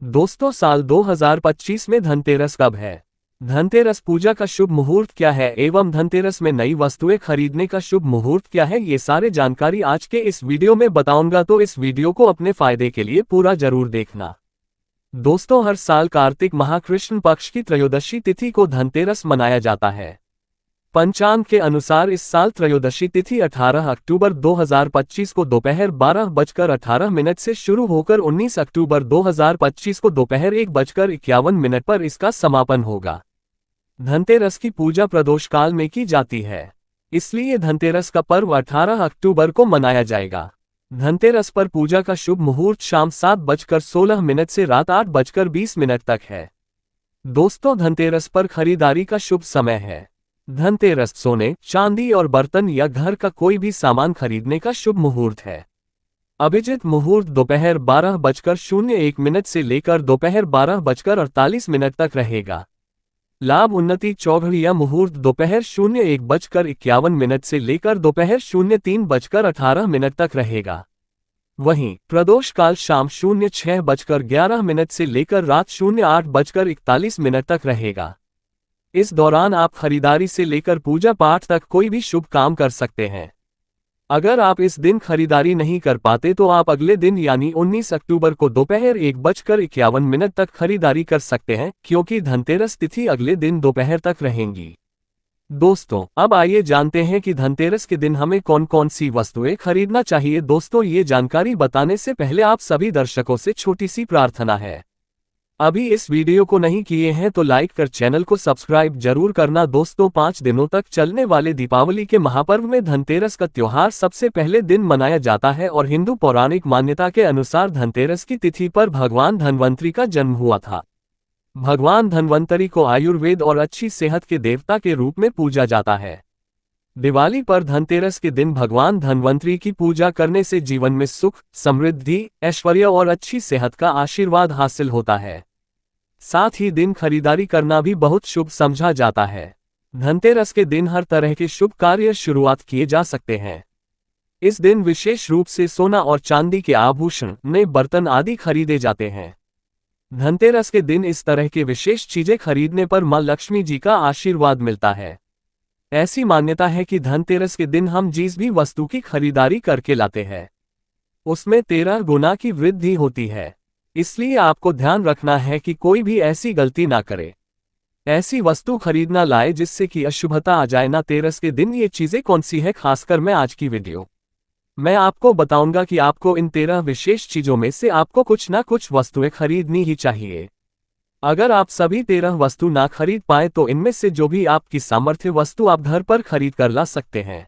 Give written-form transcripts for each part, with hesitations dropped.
दोस्तों, साल 2025 में धनतेरस कब है? धनतेरस पूजा का शुभ मुहूर्त क्या है एवं धनतेरस में नई वस्तुएं खरीदने का शुभ मुहूर्त क्या है, ये सारे जानकारी आज के इस वीडियो में बताऊंगा, तो इस वीडियो को अपने फायदे के लिए पूरा जरूर देखना। दोस्तों, हर साल कार्तिक माह कृष्ण पक्ष की त्रयोदशी तिथि को धनतेरस मनाया जाता है। पंचांग के अनुसार इस साल त्रयोदशी तिथि 18 अक्टूबर 2025 को दोपहर 12:18 से शुरू होकर 19 अक्टूबर 2025 को दोपहर 1:51 पर इसका समापन होगा। धनतेरस की पूजा प्रदोष काल में की जाती है, इसलिए धनतेरस का पर्व 18 अक्टूबर को मनाया जाएगा। धनतेरस पर पूजा का शुभ मुहूर्त शाम 7:16 से रात 8:20 तक है। दोस्तों, धनतेरस पर खरीदारी का शुभ समय है। धनतेरस सोने, चांदी और बर्तन या घर का कोई भी सामान खरीदने का शुभ मुहूर्त है। अभिजित मुहूर्त दोपहर 12:01 से लेकर दोपहर 12:48 तक रहेगा। लाभ उन्नति चौघड़िया मुहूर्त दोपहर 01:51 से लेकर दोपहर 03:18 तक रहेगा। वहीं प्रदोष काल शाम 06:11 से लेकर रात 08:41 तक रहेगा। इस दौरान आप खरीदारी से लेकर पूजा पाठ तक कोई भी शुभ काम कर सकते हैं। अगर आप इस दिन खरीदारी नहीं कर पाते तो आप अगले दिन यानी 19 अक्टूबर को दोपहर 1:51 तक खरीदारी कर सकते हैं, क्योंकि धनतेरस तिथि अगले दिन दोपहर तक रहेंगी। दोस्तों, अब आइए जानते हैं कि धनतेरस के दिन हमें कौन कौन सी वस्तुएं खरीदना चाहिए। दोस्तों, ये जानकारी बताने से पहले आप सभी दर्शकों से छोटी सी प्रार्थना है, अभी इस वीडियो को नहीं किए हैं तो लाइक कर चैनल को सब्सक्राइब जरूर करना। दोस्तों, 5 दिनों तक चलने वाले दीपावली के महापर्व में धनतेरस का त्योहार सबसे पहले दिन मनाया जाता है और हिंदू पौराणिक मान्यता के अनुसार धनतेरस की तिथि पर भगवान धन्वंतरी का जन्म हुआ था। भगवान धन्वंतरी को आयुर्वेद और अच्छी सेहत के देवता के रूप में पूजा जाता है। दिवाली पर धनतेरस के दिन भगवान धन्वंतरी की पूजा करने से जीवन में सुख, समृद्धि, ऐश्वर्य और अच्छी सेहत का आशीर्वाद हासिल होता है। साथ ही दिन खरीदारी करना भी बहुत शुभ समझा जाता है। धनतेरस के दिन हर तरह के शुभ कार्य शुरुआत किए जा सकते हैं। इस दिन विशेष रूप से सोना और चांदी के आभूषण, नए बर्तन आदि खरीदे जाते हैं। धनतेरस के दिन इस तरह के विशेष चीजें खरीदने पर मां लक्ष्मी जी का आशीर्वाद मिलता है। ऐसी मान्यता है कि धनतेरस के दिन हम जिस भी वस्तु की खरीदारी करके लाते हैं उसमें 13 गुना की वृद्धि होती है। इसलिए आपको ध्यान रखना है कि कोई भी ऐसी गलती ना करे, ऐसी वस्तु खरीदना लाए जिससे कि अशुभता आ जाए। ना तेरस के दिन ये चीजें कौन सी है, खासकर मैं आज की वीडियो मैं आपको बताऊंगा कि आपको इन 13 विशेष चीजों में से आपको कुछ ना कुछ वस्तुएं खरीदनी ही चाहिए। अगर आप सभी 13 वस्तु ना खरीद पाए तो इनमें से जो भी आपकी सामर्थ्य वस्तु आप घर पर खरीद कर ला सकते हैं।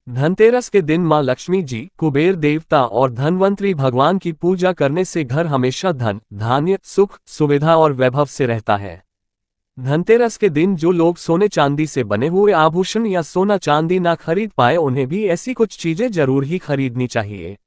धनतेरस के दिन मां लक्ष्मी जी, कुबेर देवता और धनवंतरी भगवान की पूजा करने से घर हमेशा धन, धान्य, सुख, सुविधा और वैभव से रहता है। धनतेरस के दिन जो लोग सोने चांदी से बने हुए आभूषण या सोना चांदी ना खरीद पाए उन्हें भी ऐसी कुछ चीजें जरूर ही खरीदनी चाहिए।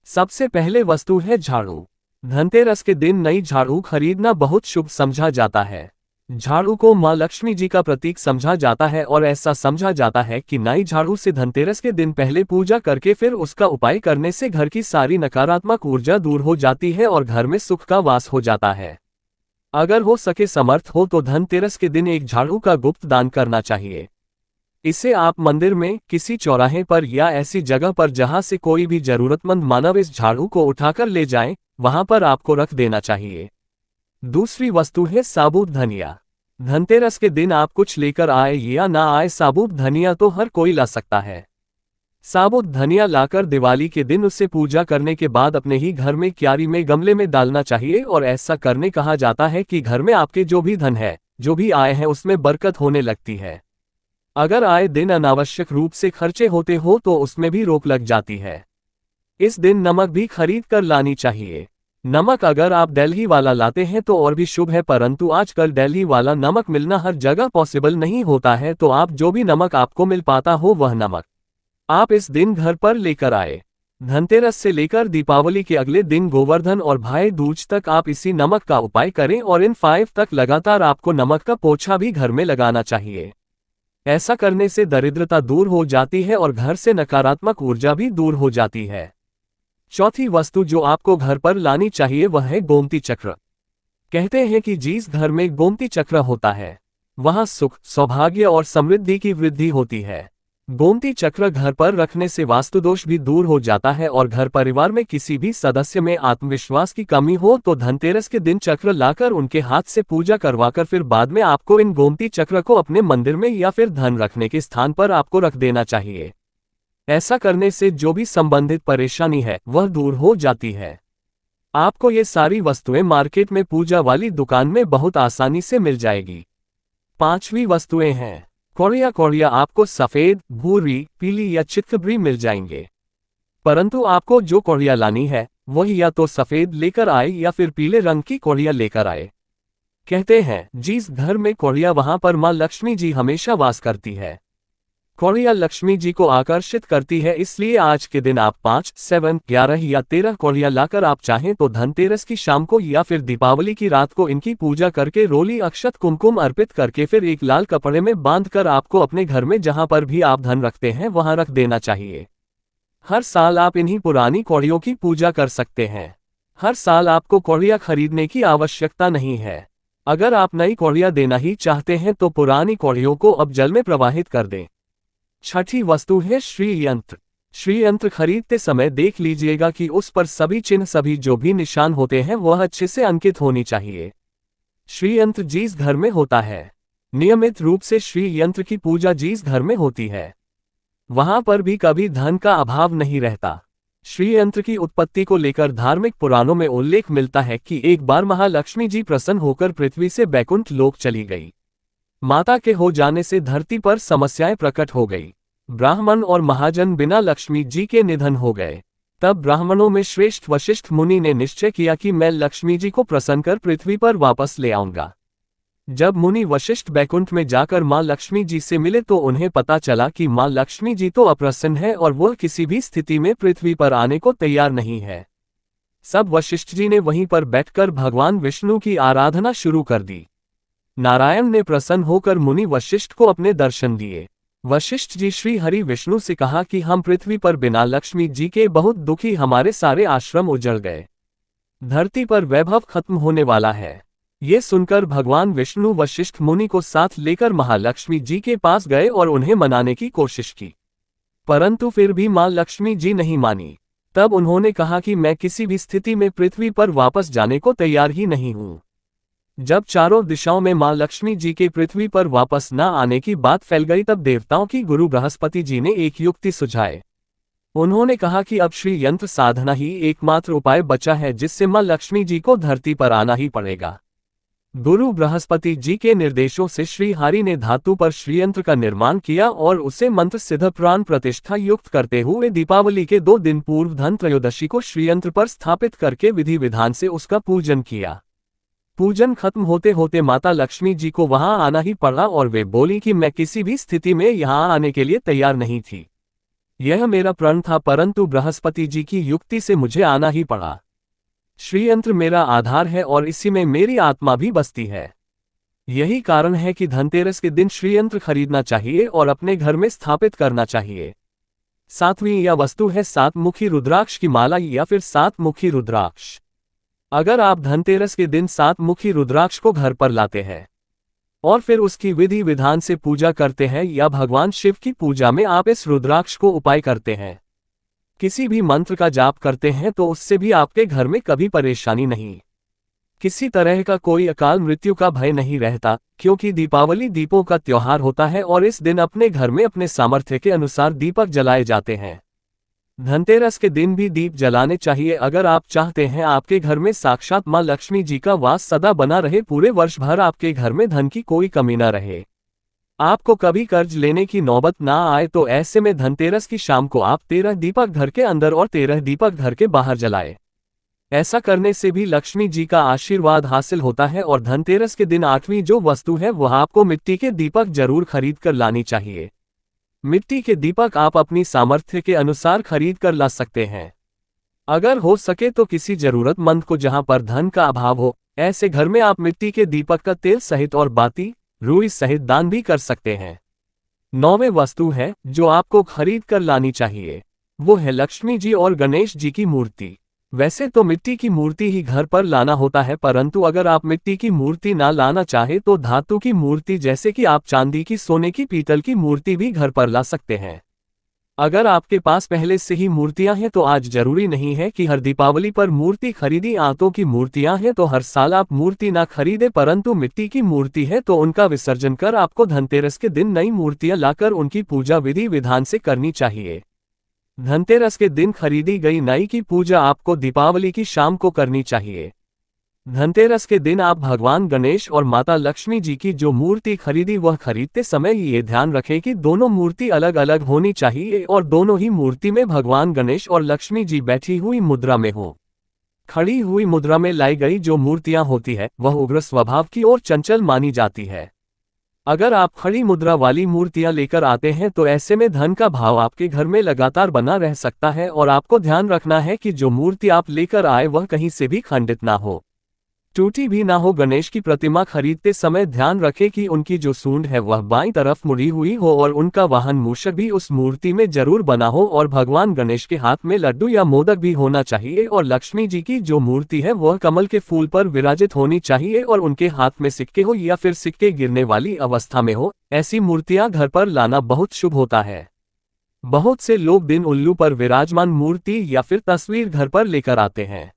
सबसे पहले वस्तु है झाड़ू। धनतेरस के दिन नई झाड़ू खरीदना बहुत शुभ समझा जाता है। झाड़ू को मां लक्ष्मी जी का प्रतीक समझा जाता है और ऐसा समझा जाता है कि नई झाड़ू से धनतेरस के दिन पहले पूजा करके फिर उसका उपाय करने से घर की सारी नकारात्मक ऊर्जा दूर हो जाती है और घर में सुख का वास हो जाता है। अगर हो सके समर्थ हो तो धनतेरस के दिन एक झाड़ू का गुप्त दान करना चाहिए। इसे आप मंदिर में, किसी चौराहे पर या ऐसी जगह पर जहां से कोई भी जरूरतमंद मानव इस झाड़ू को उठाकर ले जाए, वहां पर आपको रख देना चाहिए। दूसरी वस्तु है साबुत धनिया। धनतेरस के दिन आप कुछ लेकर आए या ना आए, साबुत धनिया तो हर कोई ला सकता है। साबुत धनिया लाकर दिवाली के दिन उससे पूजा करने के बाद अपने ही घर में क्यारी में गमले में डालना चाहिए और ऐसा करने कहा जाता है कि घर में आपके जो भी धन है, जो भी आए हैं उसमें बरकत होने लगती है। अगर आए दिन अनावश्यक रूप से खर्चे होते हो तो उसमें भी रोक लग जाती है। इस दिन नमक भी खरीद कर लानी चाहिए। नमक अगर आप दिल्ली वाला लाते हैं तो और भी शुभ है, परंतु आजकल दिल्ली वाला नमक मिलना हर जगह पॉसिबल नहीं होता है, तो आप जो भी नमक आपको मिल पाता हो वह नमक आप इस दिन घर पर लेकर आए। धनतेरस से लेकर दीपावली के अगले दिन गोवर्धन और भाई दूज तक आप इसी नमक का उपाय करें और इन 5 तक लगातार आपको नमक का पोछा भी घर में लगाना चाहिए। ऐसा करने से दरिद्रता दूर हो जाती है और घर से नकारात्मक ऊर्जा भी दूर हो जाती है। चौथी वस्तु जो आपको घर पर लानी चाहिए वह है गोमती चक्र। कहते हैं कि जिस घर में गोमती चक्र होता है वहां सुख, सौभाग्य और समृद्धि की वृद्धि होती है। गोमती चक्र घर पर रखने से वास्तुदोष भी दूर हो जाता है और घर परिवार में किसी भी सदस्य में आत्मविश्वास की कमी हो तो धनतेरस के दिन चक्र लाकर उनके हाथ से पूजा करवाकर फिर बाद में आपको इन गोमती चक्र को अपने मंदिर में या फिर धन रखने के स्थान पर आपको रख देना चाहिए। ऐसा करने से जो भी संबंधित परेशानी है वह दूर हो जाती है। आपको ये सारी वस्तुएं मार्केट में पूजा वाली दुकान में बहुत आसानी से मिल जाएगी। 5वीं वस्तुएं हैं कौड़िया। कौड़िया आपको सफेद, भूरी, पीली या चितकबरी मिल जाएंगे, परंतु आपको जो कौड़िया लानी है वही या तो सफेद लेकर आए या फिर पीले रंग की कौड़िया लेकर आए। कहते हैं जिस घर में कौड़िया वहां पर मां लक्ष्मी जी हमेशा वास करती है। कौड़िया लक्ष्मी जी को आकर्षित करती है, इसलिए आज के दिन आप 5, 7, 11 या 13 कौड़िया लाकर आप चाहें तो धनतेरस की शाम को या फिर दीपावली की रात को इनकी पूजा करके रोली, अक्षत, कुमकुम अर्पित करके फिर एक लाल कपड़े में बांधकर आपको अपने घर में जहां पर भी आप धन रखते हैं वहां रख देना चाहिए। हर साल आप इन्हीं पुरानी कौड़ियों की पूजा कर सकते हैं। हर साल आपको कौड़िया खरीदने की आवश्यकता नहीं है। अगर आप नई कौड़िया देना ही चाहते हैं तो पुरानी कौड़ियों को अब जल में प्रवाहित कर दें। 6ठी वस्तु है श्रीयंत्र। श्रीयंत्र खरीदते समय देख लीजिएगा कि उस पर सभी चिन्ह, सभी जो भी निशान होते हैं वह अच्छे से अंकित होनी चाहिए। श्रीयंत्र जिस घर में होता है, नियमित रूप से श्रीयंत्र की पूजा जिस घर में होती है वहां पर भी कभी धन का अभाव नहीं रहता। श्रीयंत्र की उत्पत्ति को लेकर धार्मिक पुराणों में उल्लेख मिलता है कि एक बार महालक्ष्मी जी प्रसन्न होकर पृथ्वी से बैकुंठ लोक चली गई। माता के हो जाने से धरती पर समस्याएं प्रकट हो गई। ब्राह्मण और महाजन बिना लक्ष्मी जी के निधन हो गए। तब ब्राह्मणों में श्रेष्ठ वशिष्ठ मुनि ने निश्चय किया कि मैं लक्ष्मी जी को प्रसन्न कर पृथ्वी पर वापस ले आऊंगा। जब मुनि वशिष्ठ बैकुंठ में जाकर मां लक्ष्मी जी से मिले तो उन्हें पता चला कि मां लक्ष्मी जी तो अप्रसन्न है और वह किसी भी स्थिति में पृथ्वी पर आने को तैयार नहीं है। सब वशिष्ठ जी ने वहीं पर बैठकर भगवान विष्णु की आराधना शुरू कर दी। नारायण ने प्रसन्न होकर मुनि वशिष्ठ को अपने दर्शन दिए। वशिष्ठ जी श्री हरि विष्णु से कहा कि हम पृथ्वी पर बिना लक्ष्मी जी के बहुत दुखी, हमारे सारे आश्रम उजड़ गए, धरती पर वैभव खत्म होने वाला है। ये सुनकर भगवान विष्णु वशिष्ठ मुनि को साथ लेकर महालक्ष्मी जी के पास गए और उन्हें मनाने की कोशिश की, परंतु फिर भी मां लक्ष्मी जी नहीं मानी। तब उन्होंने कहा कि मैं किसी भी स्थिति में पृथ्वी पर वापस जाने को तैयार ही नहीं हूं। जब चारों दिशाओं में मां लक्ष्मी जी के पृथ्वी पर वापस न आने की बात फैल गई तब देवताओं की गुरु बृहस्पति जी ने एक युक्ति सुझाई। उन्होंने कहा कि अब श्री यंत्र साधना ही एकमात्र उपाय बचा है जिससे मां लक्ष्मी जी को धरती पर आना ही पड़ेगा। गुरु बृहस्पति जी के निर्देशों से श्री हरि ने धातु पर श्रीयंत्र का निर्माण किया और उसे मंत्र सिद्ध प्राण प्रतिष्ठा युक्त करते हुए दीपावली के 2 दिन पूर्व धन त्रयोदशी को श्रीयंत्र पर स्थापित करके विधि विधान से उसका पूजन किया। पूजन खत्म होते होते माता लक्ष्मी जी को वहां आना ही पड़ा और वे बोली कि मैं किसी भी स्थिति में यहां आने के लिए तैयार नहीं थी। यह मेरा प्रण था, परंतु बृहस्पति जी की युक्ति से मुझे आना ही पड़ा। श्रीयंत्र मेरा आधार है और इसी में मेरी आत्मा भी बसती है। यही कारण है कि धनतेरस के दिन श्रीयंत्र खरीदना चाहिए और अपने घर में स्थापित करना चाहिए। 7वीं यह वस्तु है 7 मुखी रुद्राक्ष की माला या फिर 7 मुखी रुद्राक्ष। अगर आप धनतेरस के दिन 7 मुखी रुद्राक्ष को घर पर लाते हैं और फिर उसकी विधि विधान से पूजा करते हैं या भगवान शिव की पूजा में आप इस रुद्राक्ष को उपाय करते हैं, किसी भी मंत्र का जाप करते हैं तो उससे भी आपके घर में कभी परेशानी नहीं, किसी तरह का कोई अकाल मृत्यु का भय नहीं रहता, क्योंकि दीपावली दीपों का त्योहार होता है और इस दिन अपने घर में अपने सामर्थ्य के अनुसार दीपक जलाए जाते हैं। धनतेरस के दिन भी दीप जलाने चाहिए अगर आप चाहते हैं आपके घर में साक्षात मां लक्ष्मी जी का वास सदा बना रहे, पूरे वर्ष भर आपके घर में धन की कोई कमी न रहे, आपको कभी कर्ज लेने की नौबत ना आए, तो ऐसे में धनतेरस की शाम को आप 13 दीपक घर के अंदर और 13 दीपक घर के बाहर जलाएं। ऐसा करने से भी लक्ष्मी जी का आशीर्वाद हासिल होता है। और धनतेरस के दिन 8वीं जो वस्तु है वह आपको मिट्टी के दीपक जरूर खरीद कर लानी चाहिए। मिट्टी के दीपक आप अपनी सामर्थ्य के अनुसार खरीद कर ला सकते हैं। अगर हो सके तो किसी जरूरतमंद को जहां पर धन का अभाव हो, ऐसे घर में आप मिट्टी के दीपक का तेल सहित और बाती, रुई सहित दान भी कर सकते हैं। 9वें वस्तु है जो आपको खरीद कर लानी चाहिए, वो है लक्ष्मी जी और गणेश जी की मूर्ति। वैसे तो मिट्टी की मूर्ति ही घर पर लाना होता है, परंतु अगर आप मिट्टी की मूर्ति ना लाना चाहे तो धातु की मूर्ति जैसे कि आप चांदी की, सोने की, पीतल की मूर्ति भी घर पर ला सकते हैं। अगर आपके पास पहले से ही मूर्तियां हैं तो आज जरूरी नहीं है कि हर दीपावली पर मूर्ति खरीदी। आंतों की मूर्तियां हैं तो हर साल आप मूर्ति ना खरीदे, परंतु मिट्टी की मूर्ति है तो उनका विसर्जन कर आपको धनतेरस के दिन नई मूर्तियां लाकर उनकी पूजा विधि विधान से करनी चाहिए। धनतेरस के दिन खरीदी गई नई की पूजा आपको दीपावली की शाम को करनी चाहिए। धनतेरस के दिन आप भगवान गणेश और माता लक्ष्मी जी की जो मूर्ति खरीदी वह खरीदते समय ये ध्यान रखें कि दोनों मूर्ति अलग अलग होनी चाहिए और दोनों ही मूर्ति में भगवान गणेश और लक्ष्मी जी बैठी हुई मुद्रा में हो। खड़ी हुई मुद्रा में लाई गई जो मूर्तियां होती है वह उग्र स्वभाव की और चंचल मानी जाती है। अगर आप खड़ी मुद्रा वाली मूर्तियां लेकर आते हैं तो ऐसे में धन का भाव आपके घर में लगातार बना रह सकता है और आपको ध्यान रखना है कि जो मूर्ति आप लेकर आए वह कहीं से भी खंडित ना हो, टूटी भी ना हो। गणेश की प्रतिमा खरीदते समय ध्यान रखें कि उनकी जो सूंड है वह बाईं तरफ मुड़ी हुई हो और उनका वाहन मूषक भी उस मूर्ति में जरूर बना हो और भगवान गणेश के हाथ में लड्डू या मोदक भी होना चाहिए और लक्ष्मी जी की जो मूर्ति है वह कमल के फूल पर विराजित होनी चाहिए और उनके हाथ में सिक्के हो या फिर सिक्के गिरने वाली अवस्था में हो। ऐसी मूर्तियां घर पर लाना बहुत शुभ होता है। बहुत से लोग दिन उल्लू पर विराजमान मूर्ति या फिर तस्वीर घर पर लेकर आते हैं,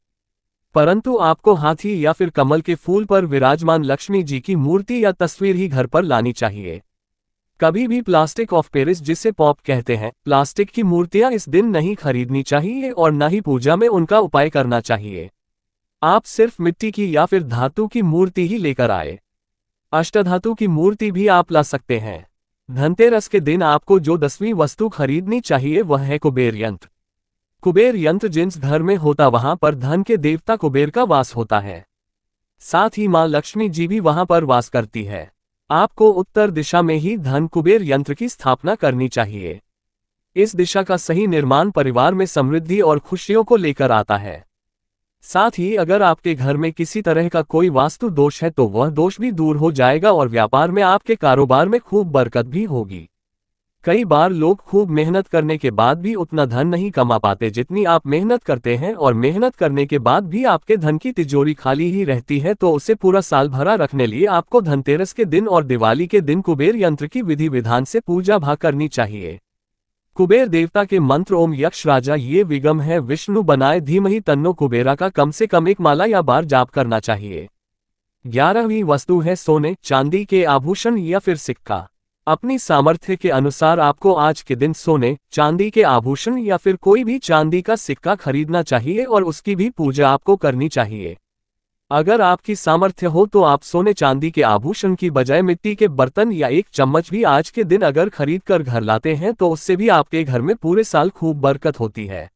परंतु आपको हाथी या फिर कमल के फूल पर विराजमान लक्ष्मी जी की मूर्ति या तस्वीर ही घर पर लानी चाहिए। कभी भी प्लास्टिक ऑफ पेरिस जिसे पॉप कहते हैं, प्लास्टिक की मूर्तियां इस दिन नहीं खरीदनी चाहिए और न ही पूजा में उनका उपाय करना चाहिए। आप सिर्फ मिट्टी की या फिर धातु की मूर्ति ही लेकर आए। अष्टधातु की मूर्ति भी आप ला सकते हैं। धनतेरस के दिन आपको जो 10वीं वस्तु खरीदनी चाहिए वह है कुबेर यंत्र। कुबेर यंत्र जिस घर में होता वहां पर धन के देवता कुबेर का वास होता है, साथ ही मां लक्ष्मी जी भी वहां पर वास करती है। आपको उत्तर दिशा में ही धन कुबेर यंत्र की स्थापना करनी चाहिए। इस दिशा का सही निर्माण परिवार में समृद्धि और खुशियों को लेकर आता है। साथ ही अगर आपके घर में किसी तरह का कोई वास्तु दोष है तो वह दोष भी दूर हो जाएगा और व्यापार में, आपके कारोबार में खूब बरकत भी होगी। कई बार लोग खूब मेहनत करने के बाद भी उतना धन नहीं कमा पाते जितनी आप मेहनत करते हैं और मेहनत करने के बाद भी आपके धन की तिजोरी खाली ही रहती है, तो उसे पूरा साल भरा रखने लिए आपको धनतेरस के दिन और दिवाली के दिन कुबेर यंत्र की विधि विधान से पूजा भा करनी चाहिए। कुबेर देवता के मंत्र ओम यक्ष राजा ये विगम है विष्णु बनाए धीमहि तन्नो कुबेरा का कम से कम 1 माला या बार जाप करना चाहिए। 11वीं वस्तु है सोने चांदी के आभूषण या फिर सिक्का। अपनी सामर्थ्य के अनुसार आपको आज के दिन सोने चांदी के आभूषण या फिर कोई भी चांदी का सिक्का खरीदना चाहिए और उसकी भी पूजा आपको करनी चाहिए। अगर आपकी सामर्थ्य हो तो आप सोने चांदी के आभूषण की बजाय मिट्टी के बर्तन या 1 चम्मच भी आज के दिन अगर खरीद कर घर लाते हैं तो उससे भी आपके घर में पूरे साल खूब बरकत होती है।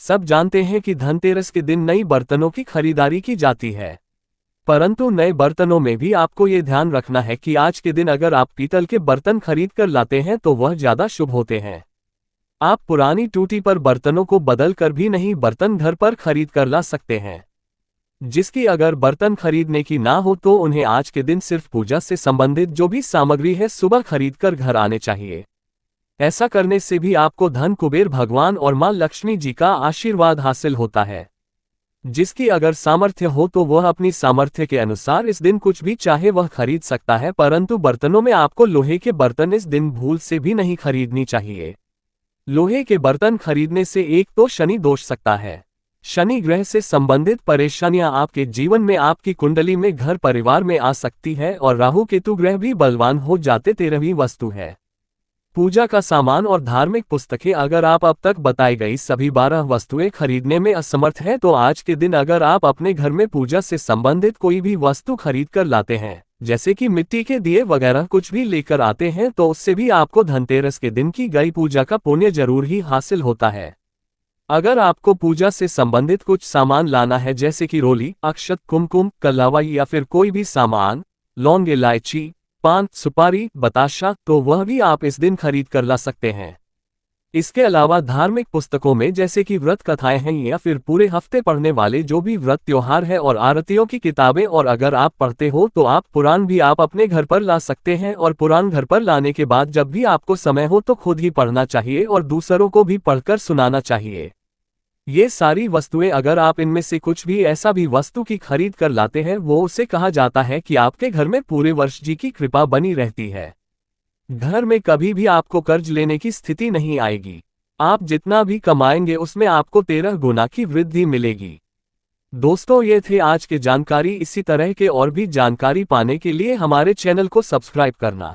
सब जानते हैं कि धनतेरस के दिन नई बर्तनों की खरीदारी की जाती है, परंतु नए बर्तनों में भी आपको ये ध्यान रखना है कि आज के दिन अगर आप पीतल के बर्तन खरीद कर लाते हैं तो वह ज्यादा शुभ होते हैं। आप पुरानी टूटी पर बर्तनों को बदल कर भी नहीं बर्तन घर पर खरीद कर ला सकते हैं। जिसकी अगर बर्तन खरीदने की ना हो तो उन्हें आज के दिन सिर्फ पूजा से संबंधित जो भी सामग्री है सुबह खरीद कर घर आने चाहिए। ऐसा करने से भी आपको धन कुबेर भगवान और मां लक्ष्मी जी का आशीर्वाद हासिल होता है। जिसकी अगर सामर्थ्य हो तो वह अपनी सामर्थ्य के अनुसार इस दिन कुछ भी चाहे वह खरीद सकता है, परंतु बर्तनों में आपको लोहे के बर्तन इस दिन भूल से भी नहीं खरीदनी चाहिए। लोहे के बर्तन खरीदने से एक तो शनि दोष सकता है, शनि ग्रह से संबंधित परेशानियां आपके जीवन में, आपकी कुंडली में, घर परिवार में आ सकती है और राहु केतु ग्रह भी बलवान हो जाते। 13वीं वस्तु है पूजा का सामान और धार्मिक पुस्तकें। अगर आप अब तक बताई गई सभी 12 वस्तुएं खरीदने में असमर्थ हैं तो आज के दिन अगर आप अपने घर में पूजा से संबंधित कोई भी वस्तु खरीद कर लाते हैं, जैसे कि मिट्टी के दिए वगैरह कुछ भी लेकर आते हैं, तो उससे भी आपको धनतेरस के दिन की गई पूजा का पुण्य जरूर ही हासिल होता है। अगर आपको पूजा से संबंधित कुछ सामान लाना है जैसे कि रोली, अक्षत, कुमकुम, कलावा या फिर कोई भी सामान, लौंग, इलायची, पान, सुपारी, बताशा, तो वह भी आप इस दिन खरीद कर ला सकते हैं। इसके अलावा धार्मिक पुस्तकों में जैसे कि व्रत कथाएं हैं या फिर पूरे हफ्ते पढ़ने वाले जो भी व्रत त्योहार है और आरतियों की किताबें, और अगर आप पढ़ते हो तो आप पुराण भी आप अपने घर पर ला सकते हैं और पुराण घर पर लाने के बाद जब भी आपको समय हो तो खुद ही पढ़ना चाहिए और दूसरों को भी पढ़कर सुनाना चाहिए। ये सारी वस्तुएं अगर आप इनमें से कुछ भी ऐसा भी वस्तु की खरीद कर लाते हैं वो उसे कहा जाता है कि आपके घर में पूरे वर्ष जी की कृपा बनी रहती है। घर में कभी भी आपको कर्ज लेने की स्थिति नहीं आएगी। आप जितना भी कमाएंगे उसमें आपको 13 गुना की वृद्धि मिलेगी। दोस्तों ये थे आज के जानकारी। इसी तरह के और भी जानकारी पाने के लिए हमारे चैनल को सब्सक्राइब करना।